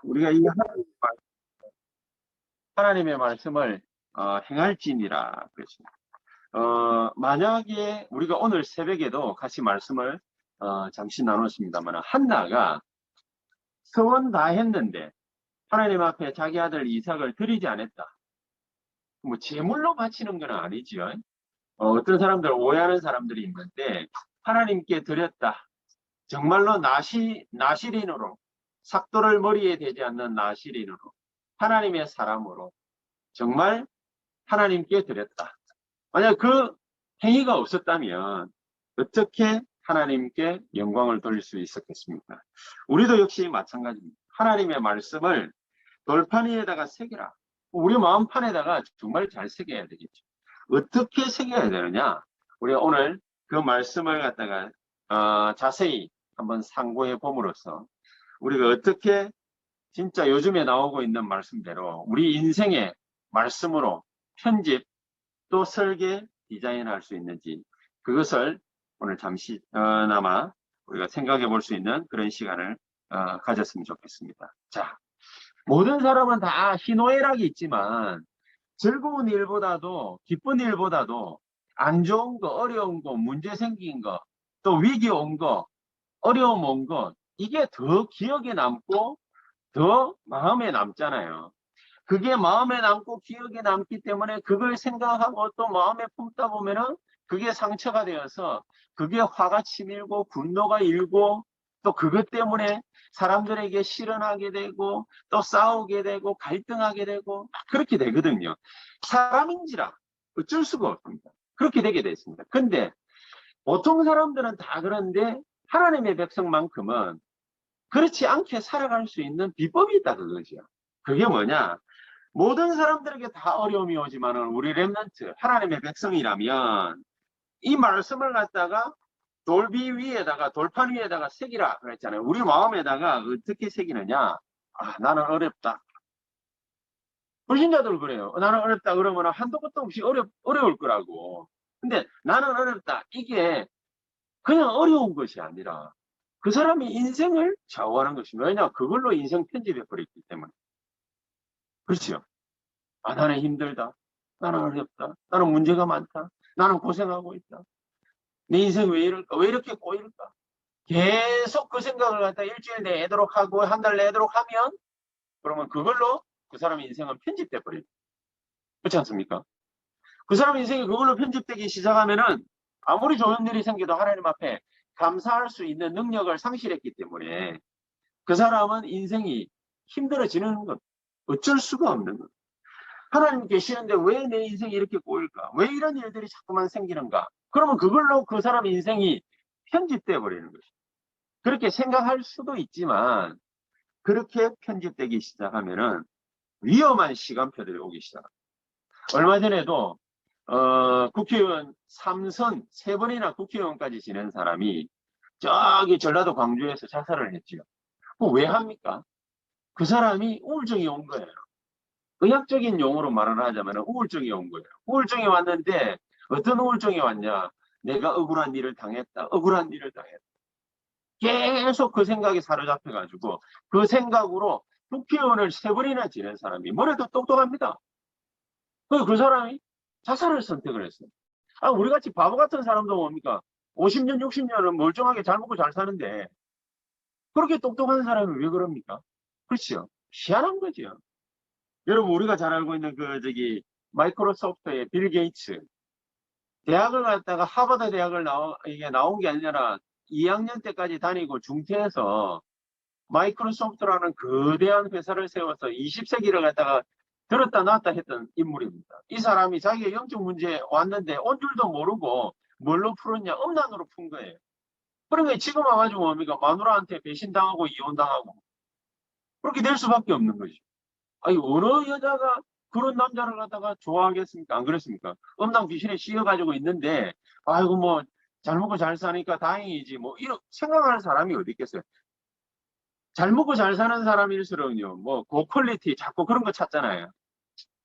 우리가 이 하나님의 말씀을 행할지니라 그랬습니다. 만약에 우리가 오늘 새벽에도 같이 말씀을 잠시 나눴습니다만, 한나가 서원 다 했는데 하나님 앞에 자기 아들 이삭을 드리지 않았다. 뭐 제물로 바치는 건 아니죠. 어떤 사람들 오해하는 사람들이 있는데, 하나님께 드렸다. 정말로 나시린으로, 삭도를 머리에 대지 않는 나시린으로, 하나님의 사람으로 정말 하나님께 드렸다. 만약 그 행위가 없었다면 어떻게 하나님께 영광을 돌릴 수 있었겠습니까? 우리도 역시 마찬가지입니다. 하나님의 말씀을 돌판 위에다가 새겨라. 우리 마음판에다가 정말 잘 새겨야 되겠죠. 어떻게 새겨야 되느냐? 우리가 오늘 그 말씀을 갖다가 자세히 한번 상고해 봄으로써 우리가 어떻게 진짜 요즘에 나오고 있는 말씀대로 우리 인생의 말씀으로 편집 또 설계 디자인할 수 있는지, 그것을 오늘 잠시 나마 우리가 생각해 볼 수 있는 그런 시간을 가졌으면 좋겠습니다. 자, 모든 사람은 다 희노애락이 있지만 즐거운 일보다도 기쁜 일보다도 안 좋은 거, 어려운 거, 문제 생긴 거, 또 위기 온 거, 어려움 온 거, 이게 더 기억에 남고 더 마음에 남잖아요. 그게 마음에 남고 기억에 남기 때문에 그걸 생각하고 또 마음에 품다 보면은 그게 상처가 되어서 그게 화가 치밀고 분노가 일고 또 그것 때문에 사람들에게 실언하게 되고 또 싸우게 되고 갈등하게 되고 그렇게 되거든요. 사람인지라 어쩔 수가 없습니다. 그렇게 되게 됐습니다. 근데 보통 사람들은 다 그런데 하나님의 백성만큼은 그렇지 않게 살아갈 수 있는 비법이 있다 그거죠. 그게 뭐냐? 모든 사람들에게 다 어려움이 오지만은 우리 렘넌트 하나님의 백성이라면 이 말씀을 갖다가 돌비 위에다가 돌판 위에다가 새기라 그랬잖아요. 우리 마음에다가 어떻게 새기느냐? 나는 어렵다. 불신자들 그래요. 나는 어렵다 그러면 한도 끝도 없이 어려울 거라고. 근데 나는 어렵다. 이게 그냥 어려운 것이 아니라 그 사람이 인생을 좌우하는 것입니다. 왜냐? 그걸로 인생 편집해 버렸기 때문에. 그렇죠. 나는 힘들다. 나는 어렵다. 나는 문제가 많다. 나는 고생하고 있다. 내 인생 왜 이럴까? 왜 이렇게 꼬일까? 계속 그 생각을 갖다 일주일 내도록 하고 한 달 내도록 하면 그러면 그걸로 그 사람의 인생은 편집돼 버려요. 그렇지 않습니까? 그 사람 인생이 그걸로 편집되기 시작하면은 아무리 좋은 일이 생겨도 하나님 앞에 감사할 수 있는 능력을 상실했기 때문에 그 사람은 인생이 힘들어지는 것, 어쩔 수가 없는 것. 하나님 계시는데 왜 내 인생이 이렇게 꼬일까? 왜 이런 일들이 자꾸만 생기는가? 그러면 그걸로 그 사람 인생이 편집돼 버리는 것이죠. 그렇게 생각할 수도 있지만 그렇게 편집되기 시작하면은 위험한 시간표들이 오기 시작합니다. 얼마 전에도 국회의원 3선 3번이나 국회의원까지 지낸 사람이 저기 전라도 광주에서 자살을 했지요. 왜 합니까? 그 사람이 우울증이 온 거예요. 의학적인 용어로 말을 하자면 우울증이 온 거예요. 우울증이 왔는데 어떤 우울증이 왔냐? 내가 억울한 일을 당했다. 억울한 일을 당했다. 계속 그 생각이 사로잡혀가지고 그 생각으로 국회의원을 3번이나 지낸 사람이 뭐래도 똑똑합니다. 그 사람이 자살을 선택을 했어요. 우리같이 바보 같은 사람도 뭡니까? 50년, 60년은 멀쩡하게 잘 먹고 잘 사는데 그렇게 똑똑한 사람이 왜 그럽니까? 그렇죠. 희한한 거죠. 여러분 우리가 잘 알고 있는 마이크로소프트의 빌 게이츠 대학을 갔다가 하버드 대학을 이게 나온 게 아니라 2학년 때까지 다니고 중퇴해서 마이크로소프트라는 거대한 회사를 세워서 20세기를 갖다가 들었다 놨다 했던 인물입니다. 이 사람이 자기의 영적 문제 왔는데 온 줄도 모르고 뭘로 풀었냐? 음란으로 푼 거예요. 그러니까 지금 와가지고 뭡니까? 마누라한테 배신당하고 이혼당하고 그렇게 될 수밖에 없는 거죠. 어느 여자가 그런 남자를 갖다가 좋아하겠습니까? 안 그렇습니까? 음란 귀신에 씌여가지고 있는데, 잘 먹고 잘 사니까 다행이지, 이런 생각하는 사람이 어디 있겠어요? 잘 먹고 잘 사는 사람일수록요, 고퀄리티, 자꾸 그런 거 찾잖아요.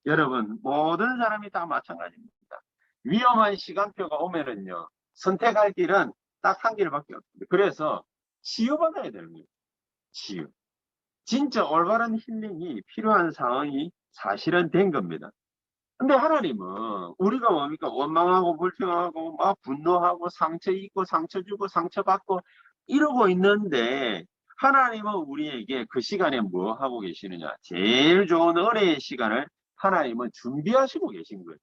여러분, 모든 사람이 다 마찬가지입니다. 위험한 시간표가 오면은요, 선택할 길은 딱 한 길밖에 없습니다. 그래서 치유받아야 되는 거예요. 치유. 진짜 올바른 힐링이 필요한 상황이 사실은 된 겁니다. 근데 하나님은 우리가 뭡니까? 원망하고 불평하고 막 분노하고 상처 입고 상처 주고 상처 받고 이러고 있는데 하나님은 우리에게 그 시간에 뭐 하고 계시느냐? 제일 좋은 은혜의 시간을 하나님은 준비하시고 계신 거예요.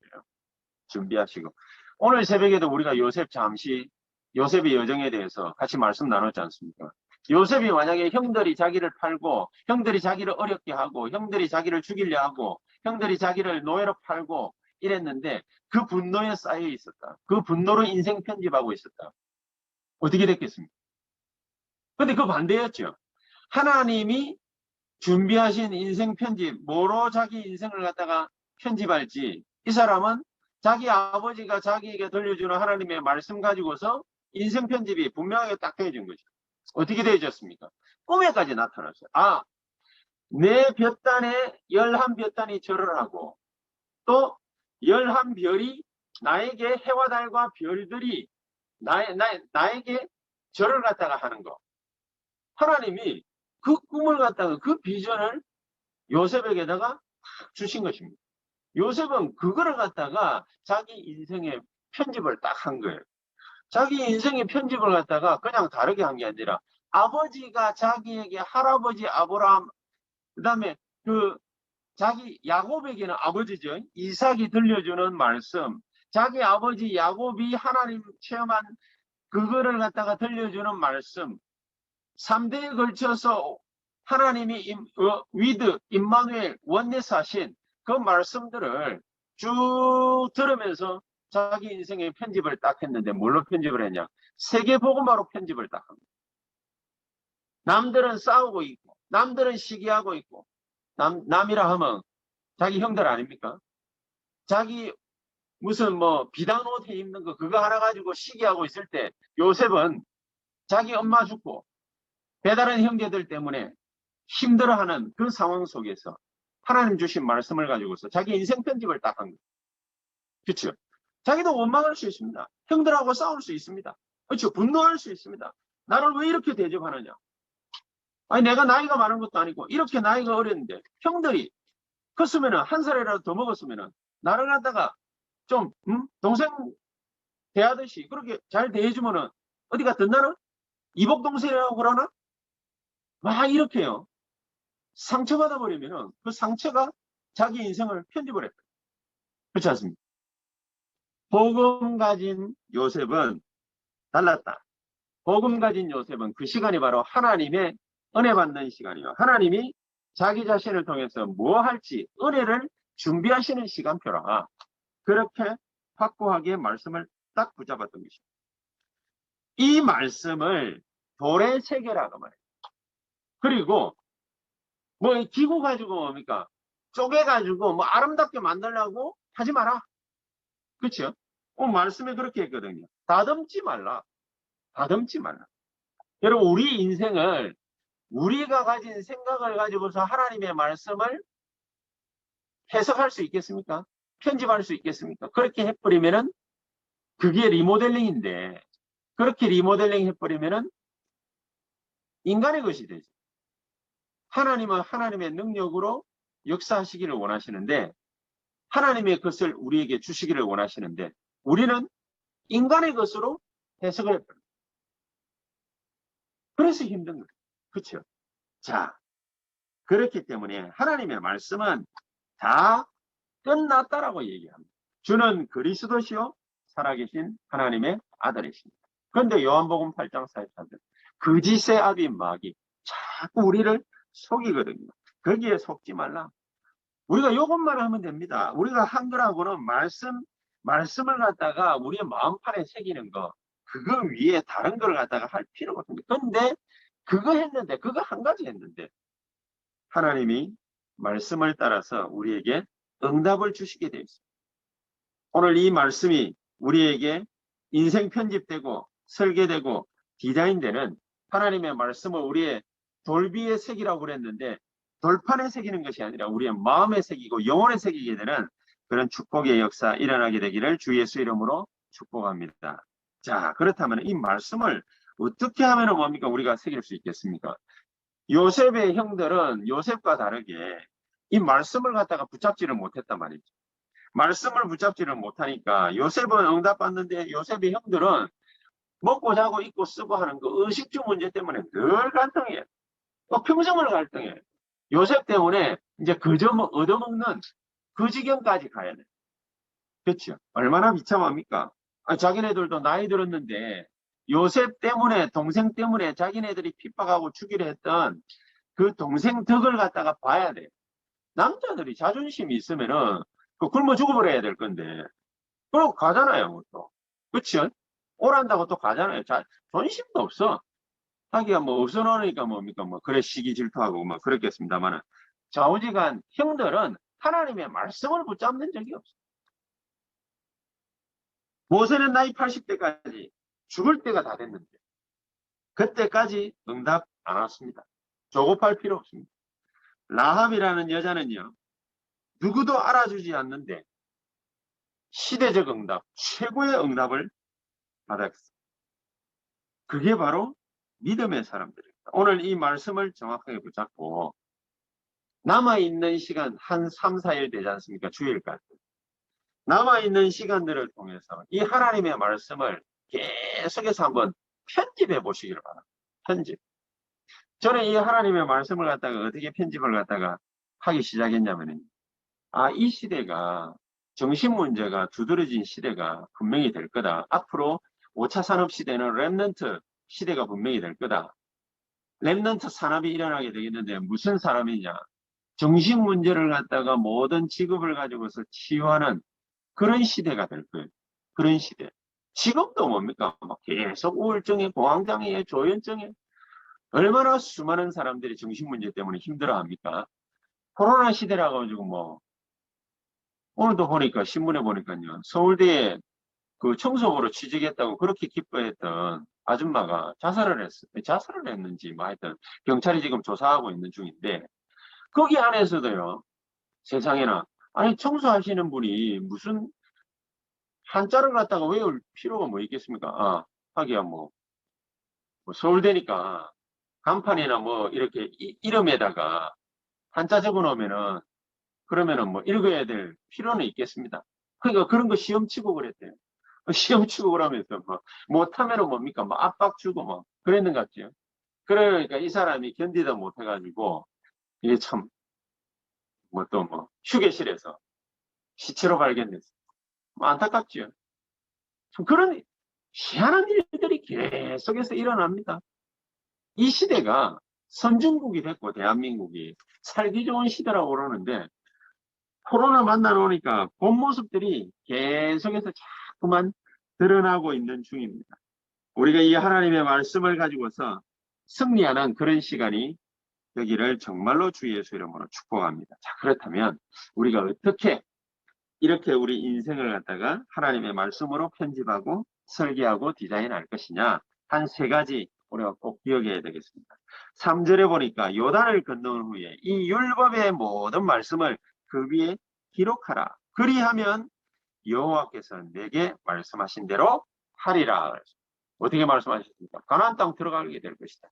준비하시고. 오늘 새벽에도 우리가 요셉의 여정에 대해서 같이 말씀 나눴지 않습니까? 요셉이 만약에 형들이 자기를 팔고, 형들이 자기를 어렵게 하고, 형들이 자기를 죽이려 하고, 형들이 자기를 노예로 팔고 이랬는데 그 분노에 쌓여 있었다. 그 분노로 인생 편집하고 있었다. 어떻게 됐겠습니까? 근데 그 반대였죠. 하나님이 준비하신 인생 편집, 뭐로 자기 인생을 갖다가 편집할지, 이 사람은 자기 아버지가 자기에게 들려주는 하나님의 말씀 가지고서 인생 편집이 분명하게 딱 되어진 거죠. 어떻게 되어졌습니까? 꿈에까지 나타났어요. 아, 내 볕단에 11볕단이 절을 하고, 또 11별이 나에게 해와 달과 별들이 나에게 절을 갖다가 하는 거. 하나님이 그 꿈을 갖다가 그 비전을 요셉에게다가 주신 것입니다. 요셉은 그거를 갖다가 자기 인생의 편집을 딱 한 거예요. 자기 인생의 편집을 갖다가 그냥 다르게 한 게 아니라 아버지가 자기에게 할아버지 아브라함, 그 다음에 그 자기 야곱에게는 아버지죠. 이삭이 들려주는 말씀, 자기 아버지 야곱이 하나님 체험한 그거를 갖다가 들려주는 말씀, 3대에 걸쳐서 하나님이 위드, 임마누엘, 원네스 하신 그 말씀들을 쭉 들으면서 자기 인생의 편집을 딱 했는데 뭘로 편집을 했냐? 세계복음화로 편집을 딱 합니다. 남들은 싸우고 있고 남들은 시기하고 있고 남이라 하면 자기 형들 아닙니까? 자기 무슨 뭐 비단 옷 입는 거 그거 하나 가지고 시기하고 있을 때 요셉은 자기 엄마 죽고 배다른 형제들 때문에 힘들어하는 그 상황 속에서 하나님 주신 말씀을 가지고서 자기 인생 편집을 딱 한 거예요. 그렇죠? 자기도 원망할 수 있습니다. 형들하고 싸울 수 있습니다. 그렇죠? 분노할 수 있습니다. 나를 왜 이렇게 대접하느냐? 아니 내가 나이가 많은 것도 아니고 이렇게 나이가 어렸는데 형들이 컸으면은 한 살이라도 더 먹었으면은 나를 갖다가 좀 동생 대하듯이 그렇게 잘 대해주면은 어디가 덧나나? 이복 동생이라고 그러나? 막 이렇게요. 상처받아 버리면은 그 상처가 자기 인생을 편집을 했어요. 그렇지 않습니까? 복음 가진 요셉은 달랐다. 복음 가진 요셉은 그 시간이 바로 하나님의 은혜 받는 시간이에요. 하나님이 자기 자신을 통해서 뭐 할지 은혜를 준비하시는 시간표라. 그렇게 확고하게 말씀을 딱 붙잡았던 것입니다. 이 말씀을 돌에 새겨라고 말해요. 그리고 뭐 기구 가지고 뭡니까? 쪼개가지고 뭐 아름답게 만들려고 하지 마라. 그렇죠? 말씀에 그렇게 했거든요. 다듬지 말라. 다듬지 말라. 여러분 우리 인생을 우리가 가진 생각을 가지고서 하나님의 말씀을 해석할 수 있겠습니까? 편집할 수 있겠습니까? 그렇게 해버리면은 그게 리모델링인데 그렇게 리모델링 해버리면은 인간의 것이 되죠. 하나님은 하나님의 능력으로 역사하시기를 원하시는데 하나님의 것을 우리에게 주시기를 원하시는데 우리는 인간의 것으로 해석을 해버려요. 그래서 힘든 거예요. 그렇죠? 자, 그렇기 때문에 하나님의 말씀은 다 끝났다라고 얘기합니다. 주는 그리스도시요 살아계신 하나님의 아들이십니다. 그런데 요한복음 8장 44절 거짓의 아비 마귀 자꾸 우리를 속이거든요. 거기에 속지 말라. 우리가 이것만 하면 됩니다. 우리가 한 거라고는 말씀을 갖다가 우리의 마음판에 새기는 거 그거 위에 다른 걸 갖다가 할 필요가 없습니다. 그런데 그거 한 가지 했는데 하나님이 말씀을 따라서 우리에게 응답을 주시게 되어 있습니다. 오늘 이 말씀이 우리에게 인생 편집되고 설계되고 디자인되는 하나님의 말씀을 우리의 돌비에 새기라고 그랬는데 돌판에 새기는 것이 아니라 우리의 마음에 새기고 영혼에 새기게 되는 그런 축복의 역사 일어나게 되기를 주 예수 이름으로 축복합니다. 자, 그렇다면 이 말씀을 어떻게 하면 뭡니까? 우리가 새길 수 있겠습니까? 요셉의 형들은 요셉과 다르게 이 말씀을 갖다가 붙잡지를 못했단 말이죠. 말씀을 붙잡지를 못하니까 요셉은 응답받는데 요셉의 형들은 먹고 자고 입고 쓰고 하는 그 의식주 문제 때문에 늘 갈등해요. 또 평생을 갈등해요. 요셉 때문에 이제 그저 얻어먹는 그 지경까지 가야 돼. 그렇죠. 얼마나 비참합니까? 자기네들도 나이 들었는데 요셉 때문에 동생 때문에 자기네들이 핍박하고 죽이려 했던 그 동생 덕을 갖다가 봐야 돼. 남자들이 자존심이 있으면은 그 굶어 죽어버려야 될 건데 그러고 가잖아요. 또. 그렇죠. 오란다고 또 가잖아요. 존심도 없어. 하기가 뭐 없어 놓으니까 뭡니까 뭐 그래 시기 질투하고 뭐 그랬겠습니다만은 좌우지간 형들은 하나님의 말씀을 붙잡는 적이 없어. 모세는 나이 80대까지 죽을 때가 다 됐는데 그때까지 응답 안 왔습니다. 조급할 필요 없습니다. 라합이라는 여자는요. 누구도 알아주지 않는데 시대적 응답, 최고의 응답을 받았습니다. 그게 바로 믿음의 사람들입니다. 오늘 이 말씀을 정확하게 붙잡고 남아있는 시간 한 3, 4일 되지 않습니까? 주일까지. 남아있는 시간들을 통해서 이 하나님의 말씀을 계속해서 한번 편집해 보시기를 바랍니다. 편집. 저는 이 하나님의 말씀을 갖다가 어떻게 편집을 갖다가 하기 시작했냐면은, 이 시대가 정신 문제가 두드러진 시대가 분명히 될 거다. 앞으로 5차 산업 시대는 랩넌트 시대가 분명히 될 거다. 랩넌트 산업이 일어나게 되겠는데 무슨 산업이냐? 정신 문제를 갖다가 모든 직업을 가지고서 치유하는 그런 시대가 될 거예요. 그런 시대. 지금도 뭡니까? 막 계속 우울증에, 공황장애에, 조현증에 얼마나 수많은 사람들이 정신 문제 때문에 힘들어합니까? 코로나 시대라 가지고 뭐 오늘도 보니까 신문에 보니까요. 서울대에 그 청소부로 취직했다고 그렇게 기뻐했던 아줌마가 자살을 했어요. 자살을 했는지 뭐 하여튼 경찰이 지금 조사하고 있는 중인데 거기 안에서도요. 세상에나 아니 청소하시는 분이 무슨 한자를 갖다가 외울 필요가 뭐 있겠습니까? 하기야 뭐 서울대니까 간판이나 뭐 이렇게 이름에다가 한자 적어 놓으면은 그러면은 뭐 읽어야 될 필요는 있겠습니다. 그러니까 그런 거 시험 치고 그랬대요. 시험 치고 그러면서 뭐 못하면은 뭡니까? 뭐 압박 주고 뭐 그랬는 것 같죠. 그러니까 이 사람이 견디다 못해가지고 이게 참 뭐 또 뭐 휴게실에서 시체로 발견됐어요. 뭐 안타깝죠. 참 그런 희한한 일들이 계속해서 일어납니다. 이 시대가 선진국이 됐고 대한민국이 살기 좋은 시대라고 그러는데 코로나 만나 놓으니까 본 모습들이 계속해서 자꾸만 드러나고 있는 중입니다. 우리가 이 하나님의 말씀을 가지고서 승리하는 그런 시간이 되기를 정말로 주 예수 이름으로 축복합니다. 자, 그렇다면 우리가 어떻게 이렇게 우리 인생을 갖다가 하나님의 말씀으로 편집하고 설계하고 디자인할 것이냐 한 세 가지 우리가 꼭 기억해야 되겠습니다. 3절에 보니까 요단을 건너온 후에 이 율법의 모든 말씀을 그 위에 기록하라. 그리하면 여호와께서 내게 말씀하신 대로 하리라. 어떻게 말씀하셨습니까? 가나안 땅 들어가게 될 것이다.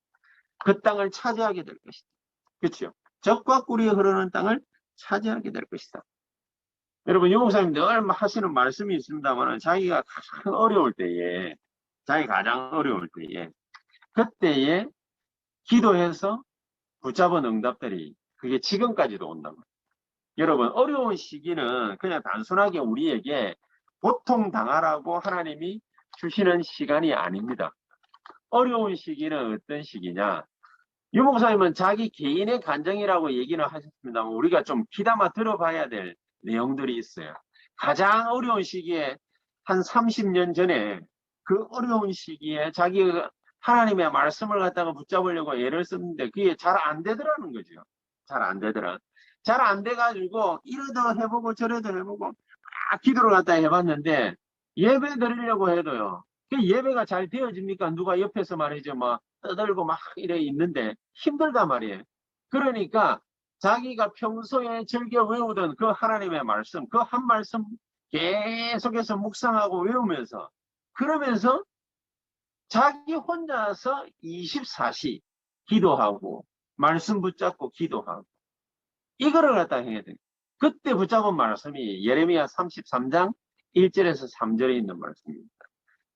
그 땅을 차지하게 될 것이다. 그렇죠? 젖과 꿀이 흐르는 땅을 차지하게 될 것이다. 여러분, 유목사님 늘 하시는 말씀이 있습니다만 자기가 가장 어려울 때에 그때에 기도해서 붙잡은 응답들이 그게 지금까지도 온단 말이에요. 여러분, 어려운 시기는 그냥 단순하게 우리에게 고통당하라고 하나님이 주시는 시간이 아닙니다. 어려운 시기는 어떤 시기냐? 유목사님은 자기 개인의 간증이라고 얘기는 하셨습니다만 우리가 좀 귀담아 들어봐야 될 내용들이 있어요. 가장 어려운 시기에 한 30년 전에 그 어려운 시기에 자기가 하나님의 말씀을 갖다가 붙잡으려고 애를 썼는데 그게 잘 안 되더라는 거죠. 잘 안 되더라. 잘 안 돼가지고 이러도 해보고 저러도 해보고 기도를 갖다 해봤는데 예배 드리려고 해도요. 그 예배가 잘 되어집니까? 누가 옆에서 말이죠. 막 떠들고 막 이래 있는데 힘들단 말이에요. 그러니까 자기가 평소에 즐겨 외우던 그 하나님의 말씀, 그 한 말씀 계속해서 묵상하고 외우면서 그러면서 자기 혼자서 24시 기도하고 말씀 붙잡고 기도하고 이거를 갖다 해야 돼. 그때 붙잡은 말씀이 예레미야 33장 1절에서 3절에 있는 말씀입니다.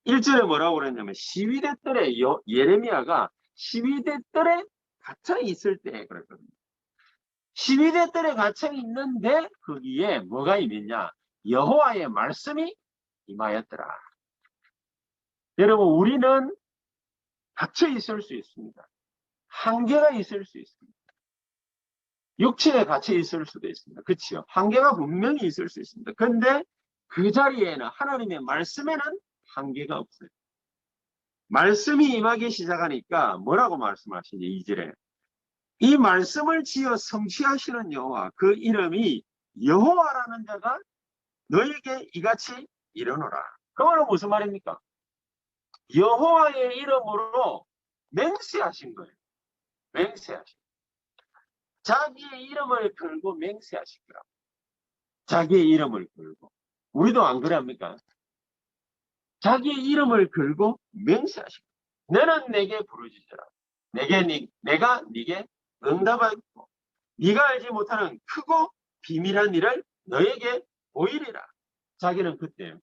1절에 뭐라고 그랬냐면 시위대 뜰에 예레미야가 시위대 뜰에 갇혀 있을 때 그랬거든요. 시위대 뜰에 갇혀 있는데 거기에 뭐가 임했냐? 여호와의 말씀이 임하였더라. 여러분 우리는 갇혀 있을 수 있습니다. 한계가 있을 수 있습니다. 육체에 갇혀 있을 수도 있습니다. 그렇죠? 한계가 분명히 있을 수 있습니다. 근데 그 자리에는 하나님의 말씀에는 한계가 없어요. 말씀이 임하기 시작하니까 뭐라고 말씀하시니 2절에 이 말씀을 지어 성취하시는 여호와 그 이름이 여호와라는 자가 너에게 이같이 이르노라. 그거는 무슨 말입니까? 여호와의 이름으로 맹세하신 거예요. 맹세하신. 자기의 이름을 걸고 맹세하신 거라고. 자기의 이름을 걸고. 우리도 안 그럽니까? 자기의 이름을 걸고 맹세하신 거예요. 너는 내게 부르짖으라. 내가 네게 응답하겠고 네가 알지 못하는 크고 비밀한 일을 너에게 보이리라. 자기는 그때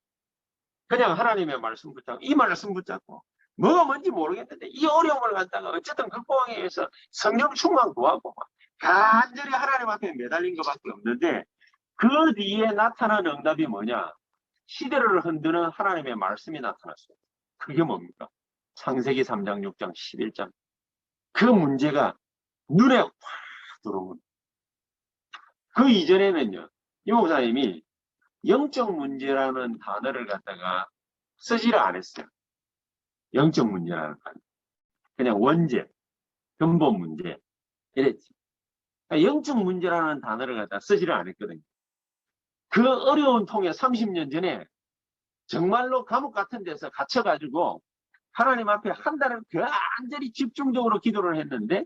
그냥 하나님의 말씀 붙잡고 이 말씀 붙잡고 뭐가 뭔지 모르겠는데 이 어려움을 갖다가 어쨌든 극복하기 위해서 성령 충만 구하고 간절히 하나님 앞에 매달린 것밖에 없는데 그 뒤에 나타난 응답이 뭐냐? 시대를 흔드는 하나님의 말씀이 나타났어요. 그게 뭡니까? 창세기 3장, 6장, 11장. 그 문제가 눈에 확 들어오는. 그 이전에는요, 이 목사님이 영적 문제라는 단어를 갖다가 쓰지를 않았어요. 영적 문제라는 단어. 그냥 원죄, 근본 문제, 이랬지. 그러니까 영적 문제라는 단어를 갖다가 쓰지를 않았거든요. 그 어려운 통에 30년 전에 정말로 감옥 같은 데서 갇혀가지고 하나님 앞에 한 달을 간절히 집중적으로 기도를 했는데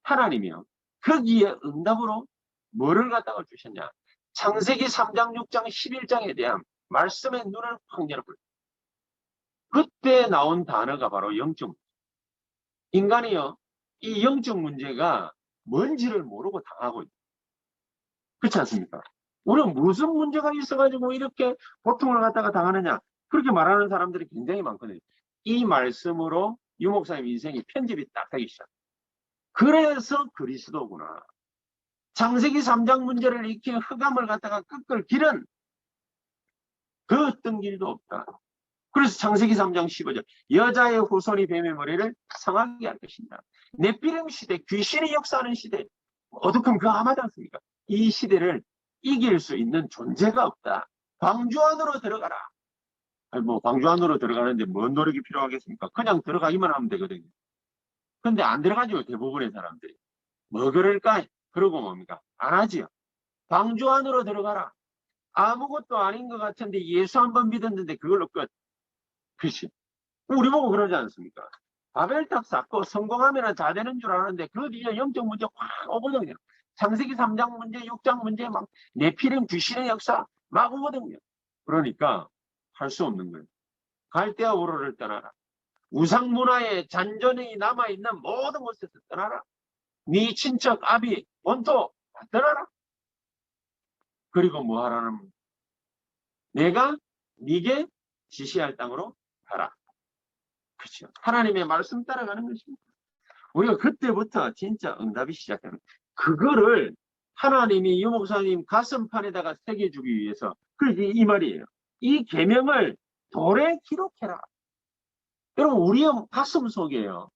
하나님이요. 거기에 응답으로 뭐를 갖다가 주셨냐. 창세기 3장, 6장, 11장에 대한 말씀의 눈을 확 열어버려요. 그때 나온 단어가 바로 영적 문제. 인간이요. 이 영적 문제가 뭔지를 모르고 당하고 있어요. 그렇지 않습니까? 우리는 무슨 문제가 있어가지고 이렇게 고통을 갖다가 당하느냐. 그렇게 말하는 사람들이 굉장히 많거든요. 이 말씀으로 유 목사님 인생이 편집이 딱 하기 시작. 그래서 그리스도구나. 창세기 3장 문제를 익힌 흑암을 갖다가 꺾을 길은 그 어떤 길도 없다. 그래서 창세기 3장 15절 여자의 후손이 뱀의 머리를 상하게 할 것입니다. 네피림 시대, 귀신이 역사하는 시대, 어두컴 그 암하지 않습니까? 이 시대를 이길 수 있는 존재가 없다. 광주 안으로 들어가라. 아니 뭐 광주 안으로 들어가는데 뭔 노력이 필요하겠습니까? 그냥 들어가기만 하면 되거든요. 근데 안 들어가죠. 대부분의 사람들이. 뭐 그럴까? 그러고 뭡니까? 안 하지요. 광주 안으로 들어가라. 아무것도 아닌 것 같은데 예수 한번 믿었는데 그걸로 끝. 그렇지. 우리 보고 그러지 않습니까? 바벨탑 쌓고 성공하면 다 되는 줄 아는데 그 뒤에 영적 문제 확 오거든요. 창세기 3장 문제, 6장 문제 막 네피림 귀신의 역사 막 오거든요. 그러니까 할 수 없는 거예요. 갈대아 우르를 떠나라. 우상 문화에 잔존이 남아있는 모든 곳에서 떠나라. 네 친척 아비 본토 떠나라. 그리고 뭐 하라는 내가 네게 지시할 땅으로 가라. 그렇죠. 하나님의 말씀 따라가는 것입니다. 우리가 그때부터 진짜 응답이 시작되는 그거를 하나님이 유 목사님 가슴판에다가 새겨주기 위해서 그게 이 말이에요. 이 계명을 돌에 기록해라. 여러분 우리의 가슴 속에요.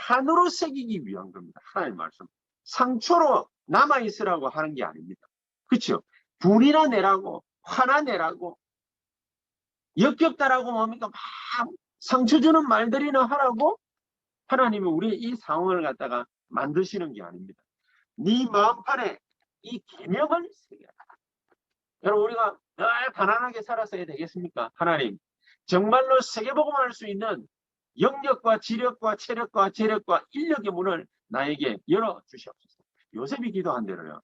한으로 새기기 위한 겁니다. 하나님의 말씀. 상초로 남아있으라고 하는 게 아닙니다. 그렇죠? 분이나 내라고 화나 내라고 역겹다라고 뭡니까? 막 상처 주는 말들이나 하라고 하나님은 우리의 이 상황을 갖다가 만드시는 게 아닙니다. 네 마음판에 이 계명을 새겨라. 여러분 우리가 늘 가난하게 살았어야 되겠습니까? 하나님 정말로 세계복음을 할 수 있는 영력과 지력과 체력과 재력과 인력의 문을 나에게 열어주시옵소서. 요셉이 기도한 대로요.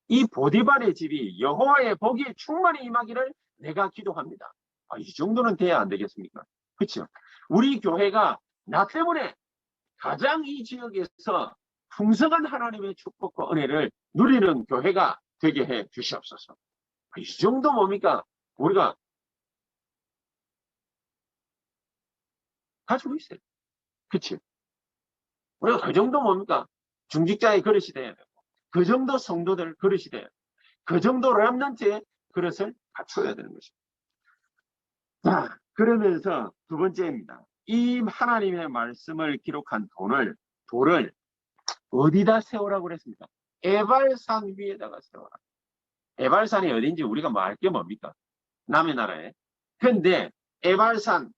이 보디발의 집이 여호와의 복이 충만히 임하기를 내가 기도합니다. 이 정도는 돼야 안 되겠습니까? 그렇죠? 우리 교회가 나 때문에 가장 이 지역에서 풍성한 하나님의 축복과 은혜를 누리는 교회가 되게 해 주시옵소서. 이 정도 뭡니까? 우리가 가지고 있어요. 그치? 우리가 그 정도 뭡니까? 중직자의 그릇이 돼야 되고, 그 정도 성도들 그릇이 돼야 되고, 그 정도 렘넌트의 그릇을 갖춰야 되는 것입니다. 자, 그러면서 두 번째입니다. 이 하나님의 말씀을 기록한 돌을 어디다 세우라고 그랬습니까? 에발산 위에다가 세워라. 에발산이 어딘지 우리가 알 게 뭡니까? 남의 나라에. 근데 에발산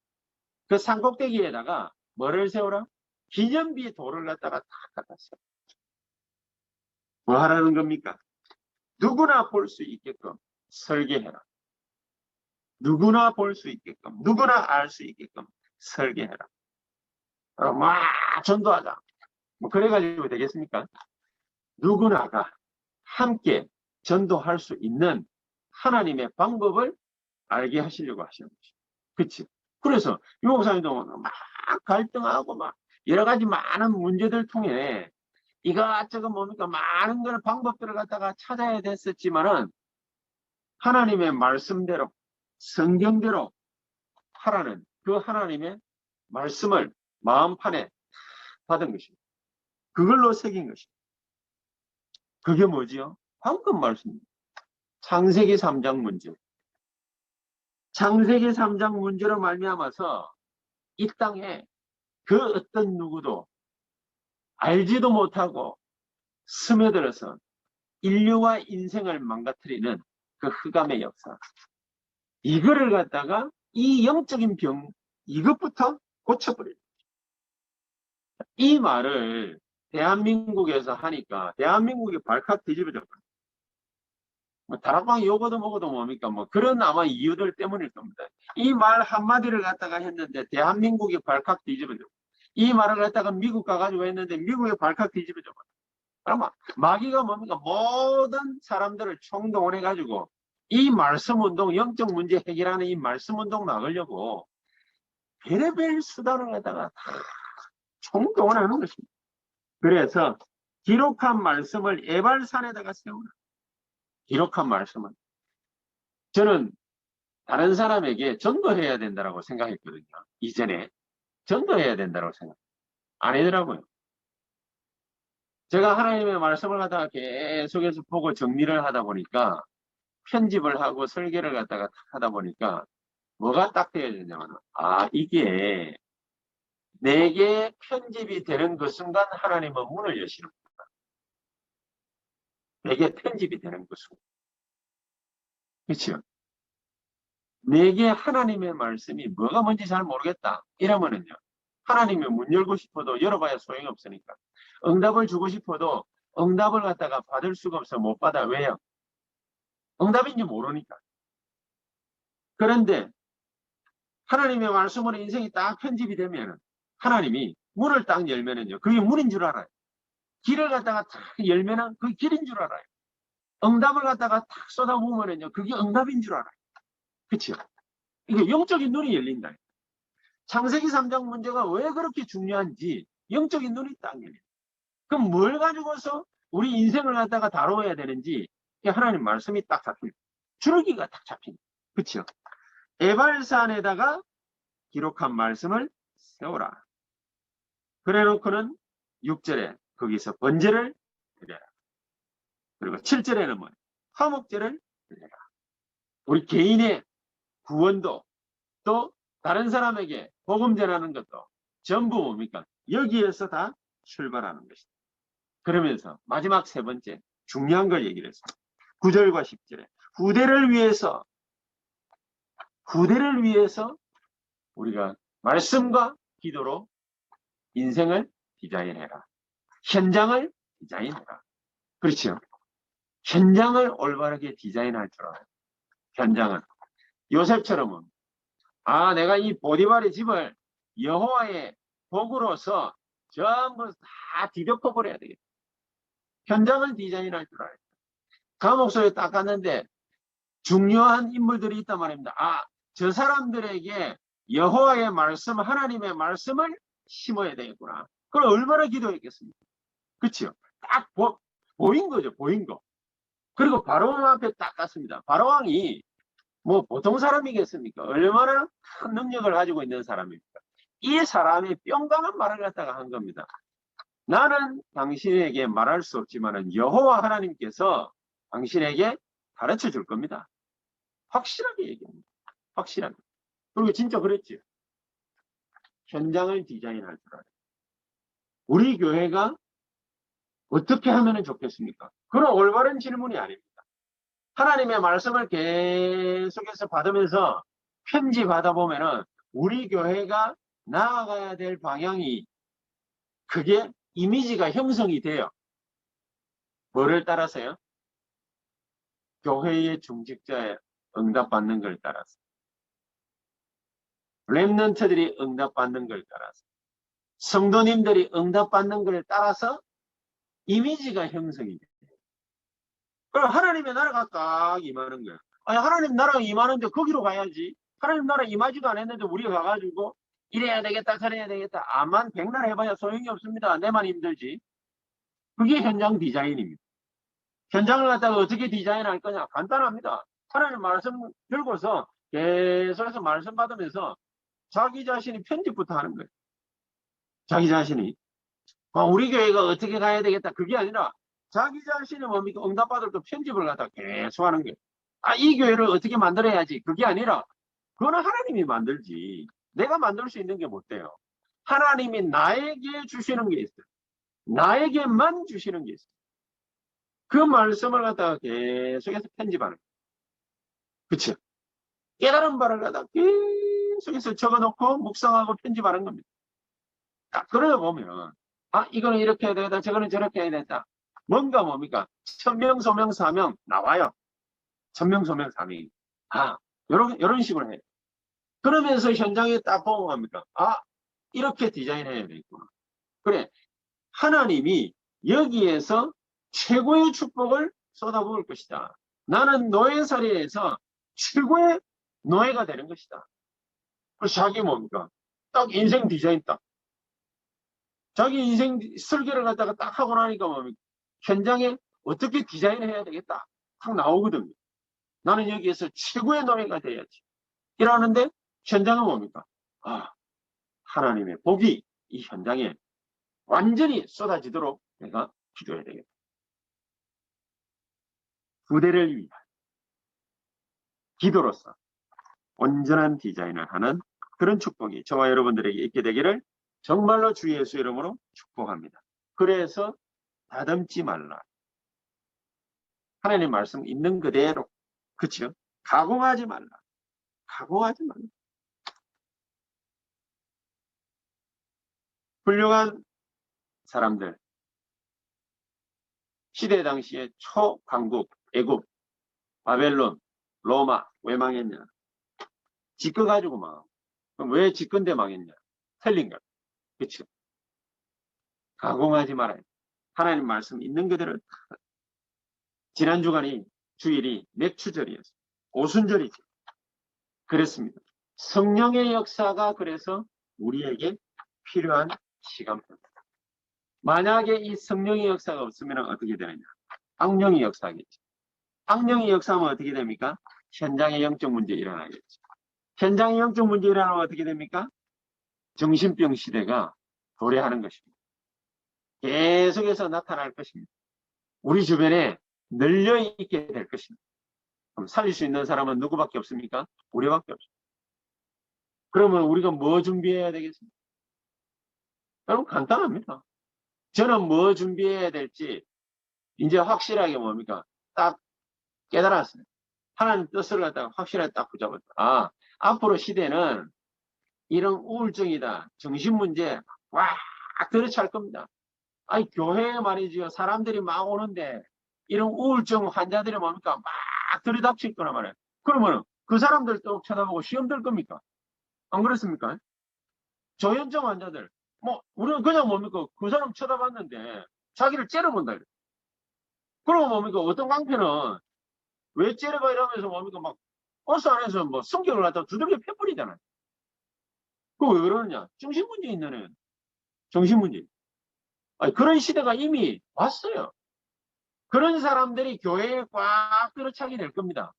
그 산꼭대기에다가 뭐를 세우라? 기념비 돌을 갖다가 다 갖다 세워. 뭐 하라는 겁니까? 누구나 볼 수 있게끔 설계해라. 누구나 볼 수 있게끔, 누구나 알 수 있게끔 설계해라. 막 전도하자. 뭐 그래가지고 되겠습니까? 누구나가 함께 전도할 수 있는 하나님의 방법을 알게 하시려고 하시는 것이죠. 그치? 그래서 유 목사님도 막 갈등하고 막 여러 가지 많은 문제들 통해 이것저것 뭡니까? 많은 걸 방법들을 갖다가 찾아야 됐었지만은 하나님의 말씀대로 성경대로 하라는 그 하나님의 말씀을 마음판에 받은 것입니다. 그걸로 새긴 것입니다. 그게 뭐지요? 방금 말씀입니다. 창세기 3장 문제. 창세기 3장 문제로 말미암아서 이 땅에 그 어떤 누구도 알지도 못하고 스며들어서 인류와 인생을 망가뜨리는 그 흑암의 역사. 이거를 갖다가 이 영적인 병, 이것부터 고쳐버려요. 이 말을 대한민국에서 하니까 대한민국이 발칵 뒤집어졌거든요. 뭐 다락방 요거도 먹어도 뭡니까? 뭐 그런 아마 이유들 때문일 겁니다. 이 말 한마디를 갖다가 했는데 대한민국이 발칵 뒤집어졌고 이 말을 갖다가 미국 가가지고 했는데 미국이 발칵 뒤집어졌거든요. 그러면 마귀가 뭡니까? 모든 사람들을 총동원해가지고 이 말씀운동, 영적 문제 해결하는 이 말씀운동 막으려고 별의별 수단을 갖다가 다 총동원하는 것입니다. 그래서 기록한 말씀을 에발산에다가 세우라. 기록한 말씀은 저는 다른 사람에게 전도해야 된다고 생각했거든요. 이전에 전도해야 된다고 생각. 아니더라고요. 제가 하나님의 말씀을 갖다가 계속해서 보고 정리를 하다 보니까 편집을 하고 설계를 갖다가 하다 보니까 뭐가 딱 되어지냐면 이게 내게 편집이 되는 그 순간 하나님은 문을 여시는 겁니다. 내게 편집이 되는 그 순간. 그렇죠? 내게 하나님의 말씀이 뭐가 뭔지 잘 모르겠다. 이러면은요. 하나님이 문 열고 싶어도 열어봐야 소용이 없으니까. 응답을 주고 싶어도 응답을 갖다가 받을 수가 없어. 못 받아. 왜요? 응답인지 모르니까. 그런데 하나님의 말씀으로 인생이 딱 편집이 되면 하나님이 문을 딱 열면은요. 그게 문인 줄 알아요. 길을 갖다가 딱 열면은 그게 길인 줄 알아요. 응답을 갖다가 탁 쏟아부으면은요. 그게 응답인 줄 알아요. 그렇죠? 이게 영적인 눈이 열린다. 창세기 3장 문제가 왜 그렇게 중요한지 영적인 눈이 딱 열린다. 그럼 뭘 가지고서 우리 인생을 갖다가 다뤄야 되는지 하나님 말씀이 딱 잡힙니다. 줄기가 딱 잡힙니다. 그렇죠? 에발산에다가 기록한 말씀을 세워라. 그래 놓고는 6절에 거기서 번제를 드려라. 그리고 7절에는 뭐예요? 화목제를 드려라. 우리 개인의 구원도 또 다른 사람에게 복음 전하는 것도 전부 뭡니까? 여기에서 다 출발하는 것이다. 그러면서 마지막 세 번째 중요한 걸 얘기를 했습니다. 9절과 10절에 후대를 위해서 우리가 말씀과 기도로 인생을 디자인해라. 현장을 디자인해라. 그렇죠? 현장을 올바르게 디자인할 줄 알아요. 현장은 요셉처럼은 내가 이 보디발의 집을 여호와의 복으로서 전부 다 뒤덮어 버려야 되겠다. 현장을 디자인할 줄 알아요. 감옥소에 딱 갔는데 중요한 인물들이 있단 말입니다. 저 사람들에게 여호와의 말씀, 하나님의 말씀을 심어야 되겠구나. 그럼 얼마나 기도했겠습니까? 그치요? 딱 보인 거죠, 보인 거. 그리고 바로왕 앞에 딱 갔습니다. 바로왕이 뭐 보통 사람이겠습니까? 얼마나 큰 능력을 가지고 있는 사람입니까? 이 사람이 뿅강한 말을 갖다가 한 겁니다. 나는 당신에게 말할 수 없지만은 여호와 하나님께서 당신에게 가르쳐 줄 겁니다. 확실하게 얘기합니다. 확실하게. 그리고 진짜 그랬지. 현장을 디자인할 줄 알아요. 우리 교회가 어떻게 하면 좋겠습니까? 그런 올바른 질문이 아닙니다. 하나님의 말씀을 계속해서 받으면서 편지 받아보면은 우리 교회가 나아가야 될 방향이 그게 이미지가 형성이 돼요. 뭐를 따라서요? 교회의 중직자의 응답받는 걸 따라서. 렘넌트들이 응답받는 걸 따라서. 성도님들이 응답받는 걸 따라서 이미지가 형성이 돼요. 그럼 하나님의 나라가 딱 임하는 거예요. 아니, 하나님 나라가 임하는데 거기로 가야지. 하나님 나라 임하지도 않았는데 우리가 가가지고 이래야 되겠다, 저래야 되겠다. 아만 백날 해봐야 소용이 없습니다. 내만 힘들지. 그게 현장 디자인입니다. 현장을 갖다가 어떻게 디자인할 거냐? 간단합니다. 하나님 말씀 들고서 계속해서 말씀 받으면서 자기 자신이 편집부터 하는 거예요. 자기 자신이. 우리 교회가 어떻게 가야 되겠다. 그게 아니라 자기 자신이 뭡니까? 응답받을 때 편집을 갖다가 계속 하는 거예요. 이 교회를 어떻게 만들어야지. 그게 아니라 그거는 하나님이 만들지. 내가 만들 수 있는 게 못 돼요. 하나님이 나에게 주시는 게 있어요. 나에게만 주시는 게 있어요. 그 말씀을 갖다가 계속해서 편집하는 거예요. 그쵸? 깨달은 바를 갖다가 계속해서 적어놓고 묵상하고 편집하는 겁니다. 그러다 보면 이거는 이렇게 해야 되겠다. 저거는 저렇게 해야 되겠다. 뭔가 뭡니까? 천명, 소명, 사명 나와요. 천명, 소명, 사명이. 요런 식으로 해요. 그러면서 현장에 딱 보고 갑니까? 이렇게 디자인해야 되겠구나. 그래. 하나님이 여기에서 최고의 축복을 쏟아부을 것이다. 나는 노예살이에서 최고의 노예가 되는 것이다. 그래서 자기 뭡니까? 딱 인생 디자인 딱. 자기 인생 설계를 갖다가 딱 하고 나니까 뭡니까? 현장에 어떻게 디자인해야 되겠다. 딱 나오거든요. 나는 여기에서 최고의 노예가 돼야지. 이러는데 현장은 뭡니까? 하나님의 복이 이 현장에 완전히 쏟아지도록 내가 기도해야 되겠다. 부대를 위한 기도로서 온전한 디자인을 하는 그런 축복이 저와 여러분들에게 있게 되기를 정말로 주 예수 이름으로 축복합니다. 그래서 다듬지 말라. 하나님 말씀 있는 그대로. 그렇죠? 가공하지 말라. 가공하지 말라. 훌륭한 사람들. 시대 당시에 초강국, 애굽, 바벨론, 로마 왜 망했냐? 짓거가지고 망. 그럼 왜 짓건데 망했냐? 틀린 것. 그렇죠? 가공하지 말아요. 하나님 말씀 있는 그대로. 지난 주간이 주일이 맥추절이었어요. 오순절이죠. 그랬습니다. 성령의 역사가 그래서 우리에게 필요한 시간입니다. 만약에 이 성령의 역사가 없으면 어떻게 되느냐? 악령의 역사겠죠. 악령의 역사하면 어떻게 됩니까? 현장의 영적 문제 일어나겠죠. 현장의 영적 문제 일어나면 어떻게 됩니까? 정신병 시대가 도래하는 것입니다. 계속해서 나타날 것입니다. 우리 주변에 널려있게 될 것입니다. 그럼 살릴 수 있는 사람은 누구밖에 없습니까? 우리밖에 없습니다. 그러면 우리가 뭐 준비해야 되겠습니까? 여러분 간단합니다. 저는 뭐 준비해야 될지 이제 확실하게 뭡니까? 딱 깨달았어요. 하나님 뜻을 갖다가 확실하게 딱 붙잡았다. 앞으로 시대는 이런 우울증이다. 정신문제 와 들이찰 겁니다. 교회에 말이죠. 사람들이 막 오는데 이런 우울증 환자들이 뭡니까? 막 들이닥칠 거란 말이에요. 그러면 그 사람들 또 쳐다보고 시험 들 겁니까? 안 그렇습니까? 조현증 환자들 우리는 그냥 뭡니까? 그 사람 쳐다봤는데 자기를 째려본다. 그러면 뭡니까? 어떤 강편은 왜 째려봐 이러면서 뭡니까? 막 버스 안에서 성경을 갖다 두들겨 패버리잖아요. 그거 왜 그러느냐? 정신문제 있는 애. 정신문제. 그런 시대가 이미 왔어요. 그런 사람들이 교회에 꽉 들어차게 될 겁니다.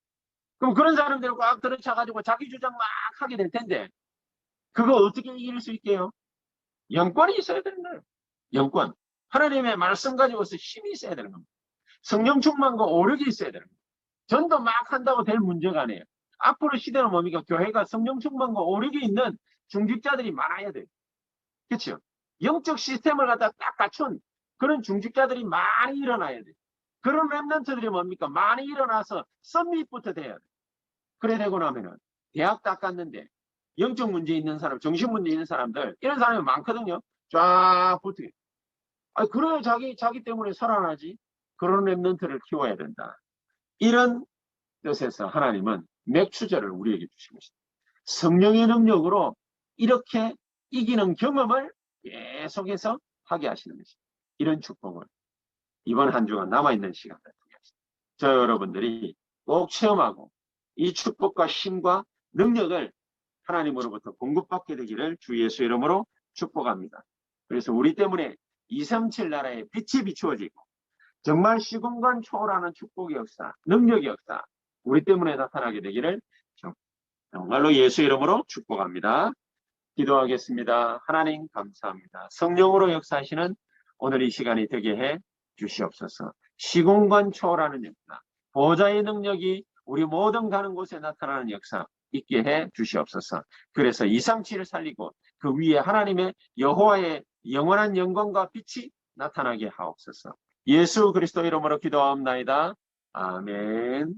그럼 그런 사람들을 꽉 들어차가지고 자기 주장 막 하게 될 텐데, 그거 어떻게 이길 수 있게요? 영권이 있어야 되는 거예요. 영권. 하나님의 말씀 가지고서 힘이 있어야 되는 겁니다. 성령 충만과 오력이 있어야 되는 겁니다. 전도 막 한다고 될 문제가 아니에요. 앞으로 시대는 뭡니까? 교회가 성령 충만과 오력이 있는 중직자들이 많아야 돼요. 그렇죠? 영적 시스템을 갖다 딱 갖춘 그런 중직자들이 많이 일어나야 돼요. 그런 랩런트들이 뭡니까? 많이 일어나서 썸밋부터 돼야 돼요. 그래 되고 나면은 대학 딱 갔는데 영적 문제 있는 사람, 정신 문제 있는 사람들, 이런 사람이 많거든요. 쫙 붙게. 그래야 자기 때문에 살아나지. 그런 랩런트를 키워야 된다. 이런 뜻에서 하나님은 맥추절을 우리에게 주신 것입니다. 성령의 능력으로 이렇게 이기는 경험을 계속해서 하게 하시는 것입니다. 이런 축복을 이번 한 주간 남아있는 시간을 통해서 저 여러분들이 꼭 체험하고 이 축복과 힘과 능력을 하나님으로부터 공급받게 되기를 주 예수 이름으로 축복합니다. 그래서 우리 때문에 237 나라의 빛이 비추어지고 정말 시공간 초월하는 축복의 역사, 능력의 역사, 우리 때문에 나타나게 되기를 정말로 예수 이름으로 축복합니다. 기도하겠습니다. 하나님 감사합니다. 성령으로 역사하시는 오늘 이 시간이 되게 해 주시옵소서. 시공간 초월하는 역사, 보좌의 능력이 우리 모든 가는 곳에 나타나는 역사 있게 해 주시옵소서. 그래서 237을 살리고 그 위에 하나님의 여호와의 영원한 영광과 빛이 나타나게 하옵소서. 예수 그리스도 이름으로 기도하옵나이다. 아멘.